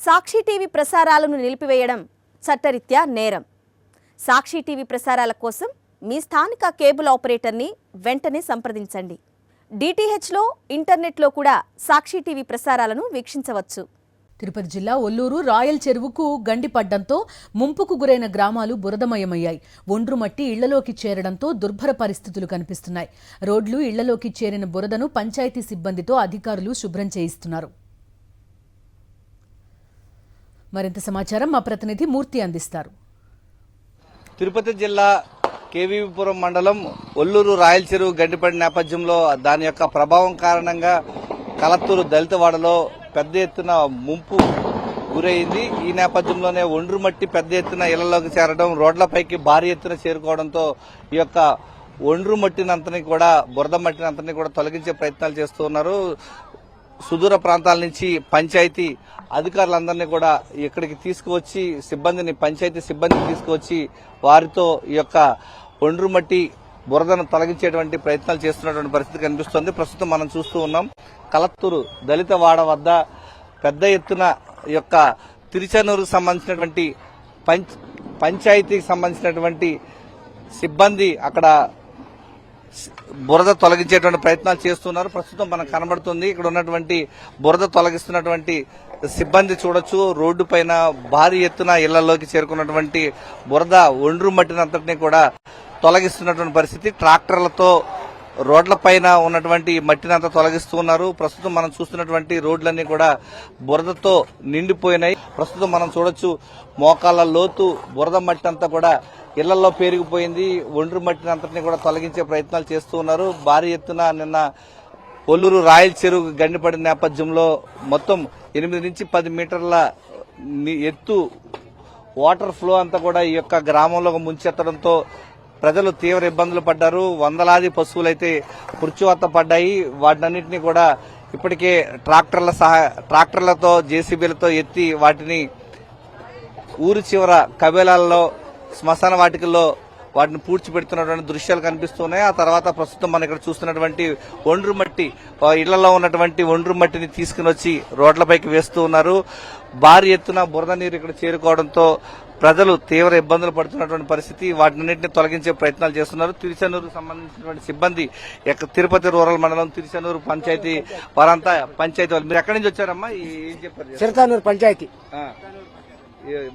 సాక్షి TV ప్రసారాలను నిలిపివేయడం చట్టరీత్యా నేరం. సాక్షి టీవీ ప్రసారాల కోసం మీ స్థానిక కేబుల్ ఆపరేటర్ని వెంటనే సంప్రదించండి. డిటిహెచ్లో, ఇంటర్నెట్లో కూడా సాక్షి టీవీ ప్రసారాలను వీక్షించవచ్చు. తిరుపతి జిల్లా ఒల్లూరు రాయల్ చెరువుకు గండిపడ్డంతో ముంపుకు గురైన గ్రామాలు బురదమయమయ్యాయి. ఒండ్రుమట్టి ఇళ్లలోకి చేరడంతో దుర్భర పరిస్థితులు కనిపిస్తున్నాయి. రోడ్లు, ఇళ్లలోకి చేరిన బురదను పంచాయతీ సిబ్బందితో అధికారులు శుభ్రం చేయిస్తున్నారు. మరింత సమాచారం మా ప్రతినిధి మూర్తి అందిస్తారు. తిరుపతి జిల్లా కేవీపురం మండలం ఒల్లూరు రాయల్ చెరువు గండిపడిన నేపథ్యంలో దాని యొక్క ప్రభావం కారణంగా కలత్తూరు దళితవాడలో పెద్ద ఎత్తున ముంపు గురైంది. ఈ నేపథ్యంలోనే ఒండ్రుమట్టి పెద్ద ఎత్తున ఇళ్లలోకి చేరడం, రోడ్లపైకి భారీ ఎత్తున చేరుకోవడంతో ఈ యొక్క ఒండ్రుమట్టినంతని కూడా, బురద మట్టినంతని కూడా తొలగించే ప్రయత్నాలు చేస్తూ ఉన్నారు. సుదూర ప్రాంతాల నుంచి పంచాయతీ అధికారులందరినీ కూడా ఇక్కడికి తీసుకువచ్చి పంచాయతీ సిబ్బందిని తీసుకువచ్చి వారితో ఈ యొక్క ఒండ్రుమట్టి బురదను తొలగించేటువంటి ప్రయత్నాలు చేస్తున్నటువంటి పరిస్థితి కనిపిస్తోంది. ప్రస్తుతం మనం చూస్తూ ఉన్నాం కలత్తూరు దళితవాడ వద్ద పెద్ద ఎత్తున ఈ యొక్క తిరుచనూరుకు సంబంధించినటువంటి పంచాయతీకి సంబంధించినటువంటి సిబ్బంది అక్కడ బురద తొలగించేటువంటి ప్రయత్నాలు చేస్తున్నారు. ప్రస్తుతం మనకు కనబడుతుంది ఇక్కడ ఉన్నటువంటి బురద తొలగిస్తున్నటువంటి సిబ్బంది చూడొచ్చు. రోడ్డు పైన భారీ ఎత్తున ఇళ్లలోకి చేరుకున్నటువంటి బురద ఒండ్రు మట్టినంతటినీ కూడా తొలగిస్తున్నటువంటి పరిస్థితి. ట్రాక్టర్లతో రోడ్లపైన ఉన్నటువంటి మట్టినంతా తొలగిస్తున్నారు. ప్రస్తుతం మనం చూస్తున్నటువంటి రోడ్లన్నీ కూడా బురదతో నిండిపోయినాయి. ప్రస్తుతం మనం చూడొచ్చు మోకాళ్ళ లోతు బురద మట్టి అంతా కూడా ఇళ్లలో పేరుకుపోయింది. ఒండ్రు మట్టిని అంతటినీ కూడా తొలగించే ప్రయత్నాలు చేస్తూ ఉన్నారు. భారీ ఎత్తున నిన్న ఒల్లూరు రాయల్ చెరువు గండిపడిన నేపథ్యంలో మొత్తం 8 నుంచి 10 మీటర్ల ఎత్తు వాటర్ ఫ్లో అంతా కూడా ఈ యొక్క గ్రామంలో ముంచెత్తడంతో ప్రజలు తీవ్ర ఇబ్బందులు పడ్డారు. వందలాది పశువులైతే మృత్యువాత పడ్డాయి. వాటినన్నింటినీ కూడా ఇప్పటికే ట్రాక్టర్లతో జేసీబీలతో ఎత్తి వాటిని ఊరి చివర కబేలాల్లో, శ్మశాన వాటికల్లో వాటిని పూడ్చిపెడుతున్నటువంటి దృశ్యాలు కనిపిస్తున్నాయి. ఆ తర్వాత ప్రస్తుతం మనం ఇక్కడ చూస్తున్నటువంటి ఒండ్రు మట్టి, ఇళ్లలో ఉన్నటువంటి ఒండ్రు మట్టిని తీసుకుని వచ్చి రోడ్లపైకి వేస్తూ ఉన్నారు. భారీ ఎత్తున బురద నీరు ఇక్కడ చేరుకోవడంతో ప్రజలు తీవ్ర ఇబ్బందులు పడుతున్నటువంటి పరిస్థితి. వాటినన్నింటినీ తొలగించే ప్రయత్నాలు చేస్తున్నారు. తిరుచనూరుకు సంబంధించినటువంటి సిబ్బంది, తిరుపతి రూరల్ మండలం తిరుచనూరు పంచాయతీ వారంతా పంచాయతీ వాళ్ళు. మీరు ఎక్కడి నుంచి వచ్చారమ్మా? ఏం చెప్పారు? చిరతానూరు పంచాయతీ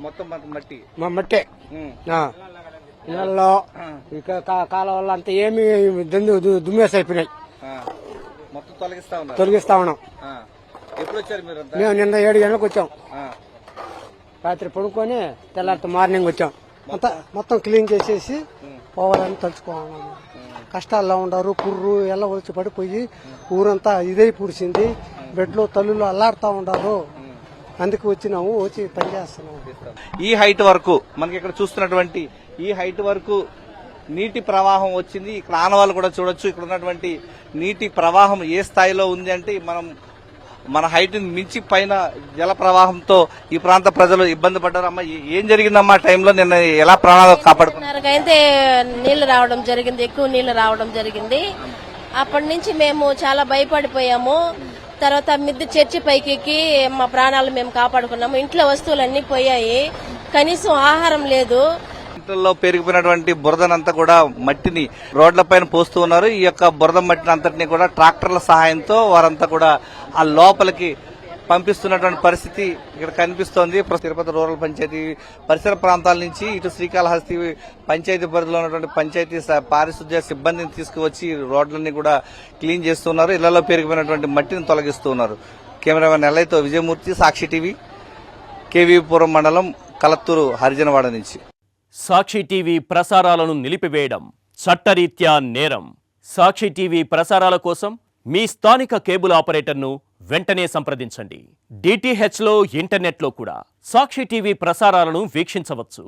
మొత్తం మట్టి మట్టే ఇళ్లలో కాలువల్లో అంతా ఏమి దుమ్మేసి అయిపోయినాయి. మొత్తం తొలగిస్తా ఉన్నాం. ఎప్పుడు వచ్చారు మీరు? మేము నిన్న 7 గంటలకు వచ్చాం. రాత్రి పడుకొని తెల్లారితో మార్నింగ్ వచ్చాం. మొత్తం క్లీన్ చేసేసి పోవాలని తలుచుకోవాలి. కష్టాల్లో ఉండరు, కుర్రు ఎలా వచ్చి పడిపోయి ఊరంతా ఇదై పూడ్చింది. బెడ్లో తల్లులు అల్లాడుతూ ఉండరు. అందుకు వచ్చినాము, వచ్చి పని చేస్తున్నాము. ఈ హైట్ వరకు మనకి ఇక్కడ చూస్తున్నటువంటి ఈ హైట్ వరకు నీటి ప్రవాహం వచ్చింది. ఇక్కడ ఆనవాళ్ళు కూడా చూడొచ్చు. ఇక్కడ ఉన్నటువంటి నీటి ప్రవాహం ఏ స్థాయిలో ఉంది అంటే మన హైట్ మించి పైన జల ప్రవాహంతో ఈ ప్రాంత ప్రజలు ఇబ్బంది పడ్డారమ్మా. ఏం జరిగిందమ్మా టైంలో? నిన్న ఎలా ప్రాణాలు కాపాడుకున్నారు? అయితే నీళ్లు రావడం జరిగింది, ఎక్కువ నీళ్లు రావడం జరిగింది. అప్పటి నుంచి మేము చాలా భయపడిపోయాము. తర్వాత మిద్దె చర్చి పైకి మా ప్రాణాలు మేము కాపాడుకున్నాము. ఇంట్లో వస్తువులన్నీ పోయాయి, కనీసం ఆహారం లేదు. ఇంట్లో పెరిగిపోయినటువంటి బురదనంతా కూడా మట్టిని రోడ్లపైన పోస్తూ ఉన్నారు. ఈ యొక్క బురద మట్టిని అంతటినీ కూడా ట్రాక్టర్ల సహాయంతో వారంతా కూడా ఆ లోపలికి పంపిస్తున్నటువంటి పరిస్థితి ఇక్కడ కనిపిస్తోంది. తిరుపతి రూరల్ పంచాయతీ పరిసర ప్రాంతాల నుంచి ఇటు శ్రీకాళహస్తి పంచాయతీ పరిధిలో ఉన్నటువంటి పంచాయతీ పారిశుద్ధ్య సిబ్బందిని తీసుకువచ్చి రోడ్లన్నీ కూడా క్లీన్ చేస్తున్నారు. ఇళ్లలో పెరిగిపోయినటువంటి మట్టిని తొలగిస్తూ ఉన్నారు. కెమెరామెన్ ఎల్లయ్యతో విజయమూర్తి, సాక్షి టీవీ, కేవీపురం మండలం, కలత్తూరు హరిజనవాడ నుంచి. సాక్షి టీవీ ప్రసారాలను నిలిపివేయడం చట్టరీత్యా నేరం. సాక్షి టీవీ ప్రసారాల కోసం మీ స్థానిక కేబుల్ ఆపరేటర్ను వెంటనే సంప్రదించండి. డిటిహెచ్లో, ఇంటర్నెట్లో కూడా సాక్షి టీవీ ప్రసారాలను వీక్షించవచ్చు.